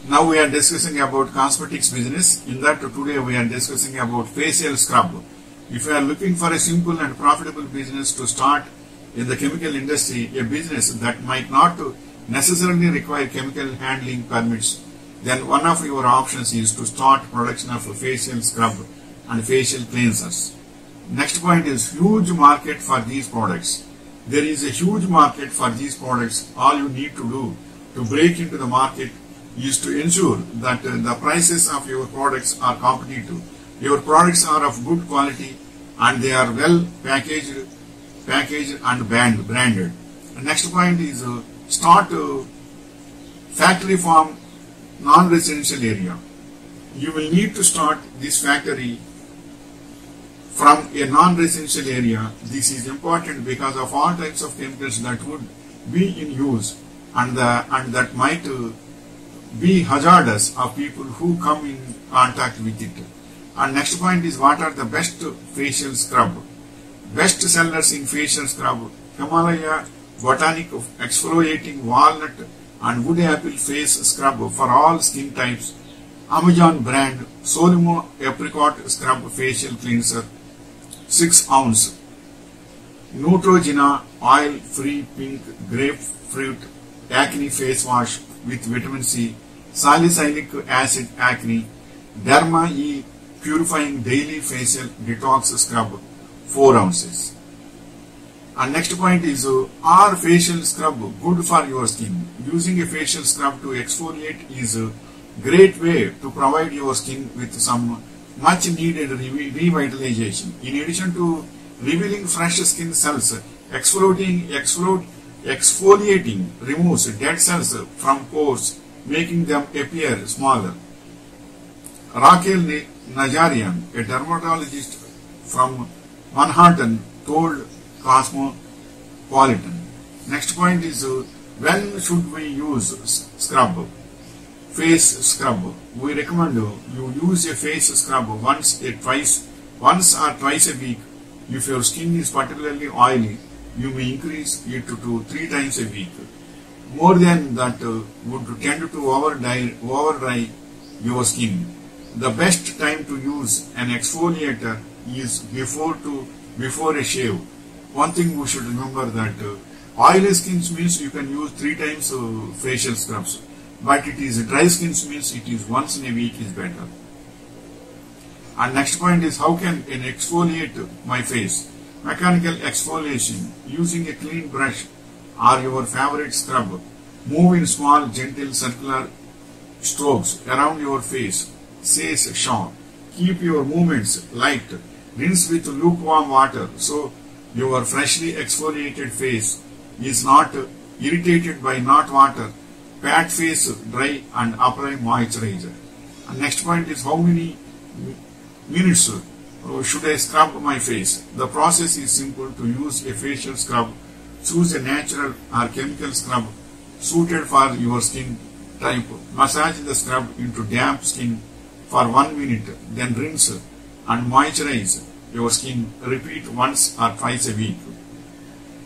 Now we are discussing about cosmetics business. In that today we are discussing about facial scrub. If you are looking for a simple and profitable business to start in the chemical industry, a business that might not necessarily require chemical handling permits, then one of your options is to start production of facial scrub and facial cleansers. Next point is huge market for these products. There is a huge market for these products. All you need to do to break into the market is to ensure that the prices of your products are competitive. Your products are of good quality and they are well packaged and branded. The next point is start factory farm non-residential area. You will need to start this factory from a non-residential area. This is important because of all types of chemicals that would be in use and that might be hazardous of people who come in contact with it. And next point is what are the best facial scrub. Best sellers in facial scrub: Himalaya Botanic Exfoliating Walnut and Wood Apple Face Scrub for all skin types, Amazon brand Solimo Apricot Scrub Facial Cleanser 6 ounce, Neutrogena Oil Free Pink Grapefruit Acne Face Wash with Vitamin C, Salicylic Acid Acne, Derma E Purifying Daily Facial Detox Scrub 4 ounces. And next point is are facial scrub good for your skin? Using a facial scrub to exfoliate is a great way to provide your skin with some much needed revitalization. In addition to revealing fresh skin cells, exfoliating removes dead cells from pores, making them appear smaller. Raquel Najarian, a dermatologist from Manhattan, told Cosmopolitan. Next point is when should we use scrub? Face scrub. We recommend you use a face scrub once or twice a week. If your skin is particularly oily, you may increase it to 3 times a week. More than that would tend to over dry your skin. The best time to use an exfoliator is before a shave. One thing we should remember that oily skin means you can use 3 times facial scrubs, but it is dry skin means it is once in a week is better. And next point is how can an exfoliate my face? Mechanical exfoliation using a clean brush or your favorite scrub. Move in small gentle circular strokes around your face, says Shaw. Keep your movements light. Rinse with lukewarm water so your freshly exfoliated face is not irritated by not water. Pat face dry and apply moisturizer. And next point is how many minutes should I scrub my face? The process is simple. To use a facial scrub, choose a natural or chemical scrub suited for your skin type. Massage the scrub into damp skin for 1 minute, then rinse and moisturize your skin. Repeat once or twice a week.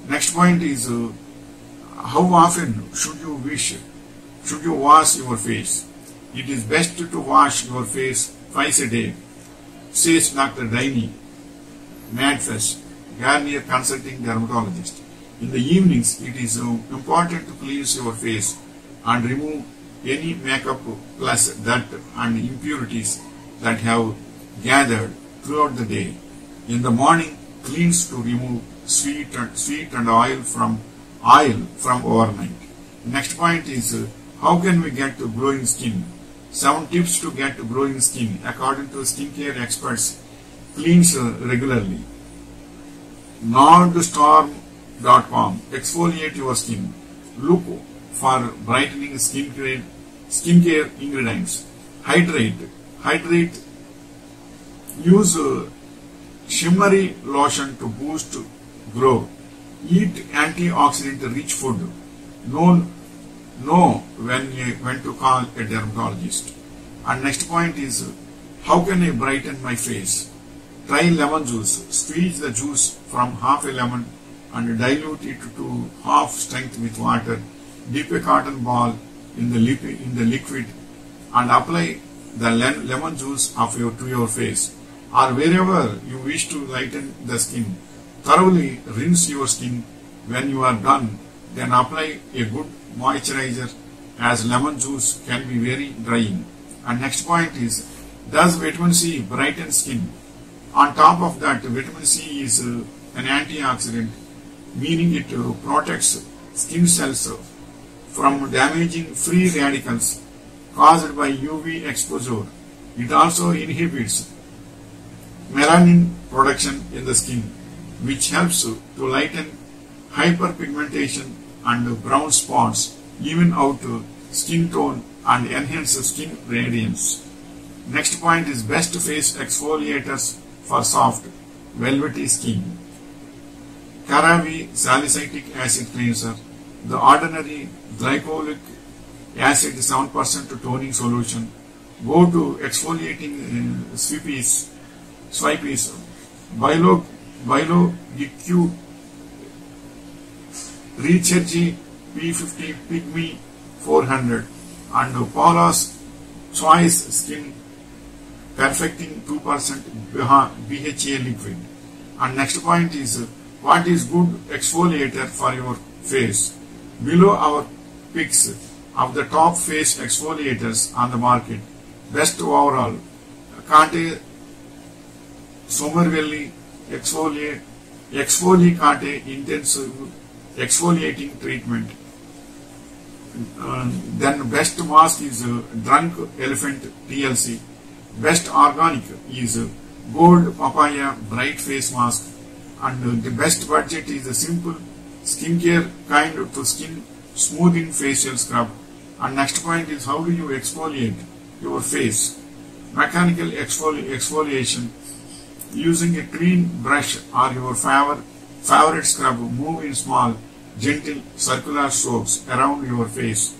Next point is how often should you wash your face? It is best to wash your face twice a day, says Dr. Daini Madfest, Garnier Consulting Dermatologist. In the evenings, it is important to cleanse your face and remove any makeup plus dirt and impurities that have gathered throughout the day. In the morning, cleanse to remove sweat and oil from overnight. Next point is how can we get glowing skin? 7 tips to get glowing skin according to skincare experts. Cleanse regularly. Nordstorm.com. Exfoliate your skin. Look for brightening skincare ingredients. Hydrate. Use shimmery lotion to boost glow. Eat antioxidant rich food. Know when to call a dermatologist. And next point is how can I brighten my face? Try lemon juice. Squeeze the juice from half a lemon and dilute it to half strength with water. Dip a cotton ball in the liquid. and apply the lemon juice to your face or wherever you wish to lighten the skin. Thoroughly rinse your skin. When you are done, then apply a good moisturizer, as lemon juice can be very drying. And next point is, does vitamin C brighten skin? On top of that, vitamin C is an antioxidant, meaning it protects skin cells from damaging free radicals caused by UV exposure. It also inhibits melanin production in the skin, which helps to lighten hyperpigmentation and brown spots, even out skin tone and enhance skin radiance. Next point is best face exfoliators for soft, velvety skin. CeraVe salicylic acid cleanser, the ordinary glycolic acid 7% toning solution. Go to exfoliating swipes, BioGQ Recharge P50 Pygmy 400 and Paula's Choice Skin Perfecting 2% BHA liquid. And next point is, what is good exfoliator for your face? Below our picks of the top face exfoliators on the market. Best overall, Kate Somerville Exfoliate Intensive Exfoliating Treatment. Then best mask is Drunk Elephant TLC. Best organic is Gold Papaya Bright Face Mask. And the best budget is a simple skincare kind to skin smoothing facial scrub. And next point is, how do you exfoliate your face? Mechanical exfoliation using a clean brush or your favorite scrub. Move in small, gentle circular strokes around your face.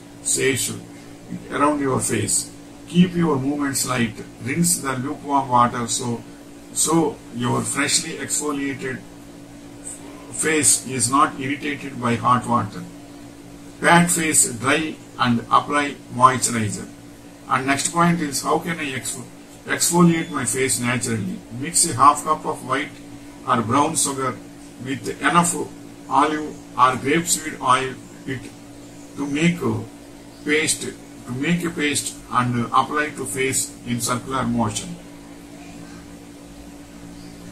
Keep your movements light. Rinse the lukewarm water so your freshly exfoliated face is not irritated by hot water. Pat face dry and apply moisturizer. And next point is, how can I exfoliate my face naturally? Mix a half cup of white or brown sugar with enough olive or grapeseed oil to make a paste and apply to face in circular motion.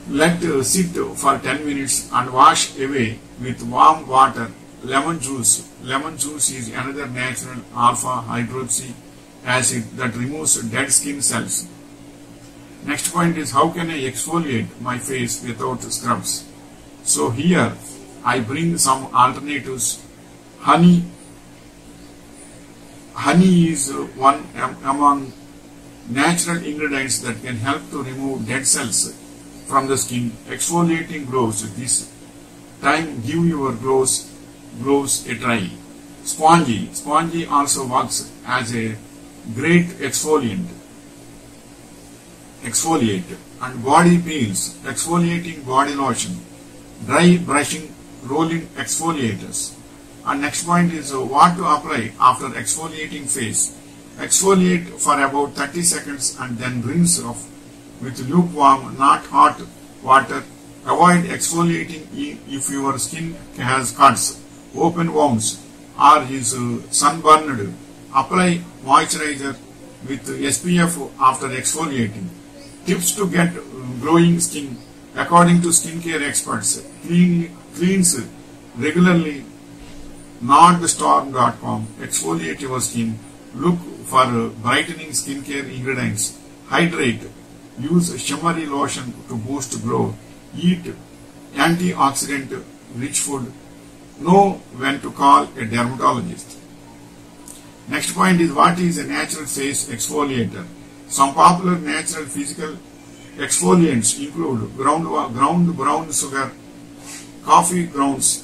Let sit for 10 minutes and wash away with warm water. Lemon juice. Lemon juice is another natural alpha hydroxy acid that removes dead skin cells. Next point is, how can I exfoliate my face without scrubs? So here I bring some alternatives. Honey is one among natural ingredients that can help to remove dead cells from the skin. Exfoliating gloves. This time give your gloves a try. Spongy also works as a great exfoliant. And body peels. Exfoliating body lotion. Dry brushing, rolling exfoliators. And next point is, what to apply after exfoliating face. Exfoliate for about 30 seconds and then rinse off with lukewarm, not hot water. Avoid exfoliating if your skin has cuts, open wounds, or is sunburned. Apply moisturizer with SPF after exfoliating. Tips to get glowing skin. According to skincare experts, cleanse regularly. Nordstorm.com. Exfoliate your skin. Look for brightening skincare ingredients. Hydrate. Use shimmery lotion to boost glow. Eat antioxidant rich food. Know when to call a dermatologist. Next point is, what is a natural face exfoliator? Some popular natural physical exfoliants include ground brown sugar, coffee grounds,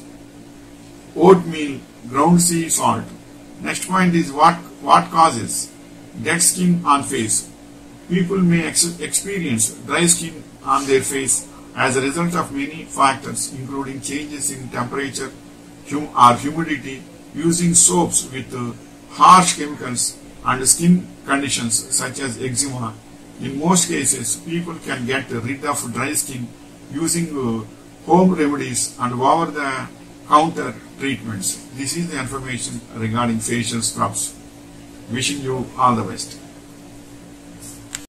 oatmeal, ground sea salt. Next point is, what causes dead skin on face? People may experience dry skin on their face as a result of many factors, including changes in temperature or humidity, using soaps with harsh chemicals, and skin conditions such as eczema. In most cases, people can get rid of dry skin using home remedies and over-the-counter treatments. This is the information regarding facial scrubs. Wishing you all the best.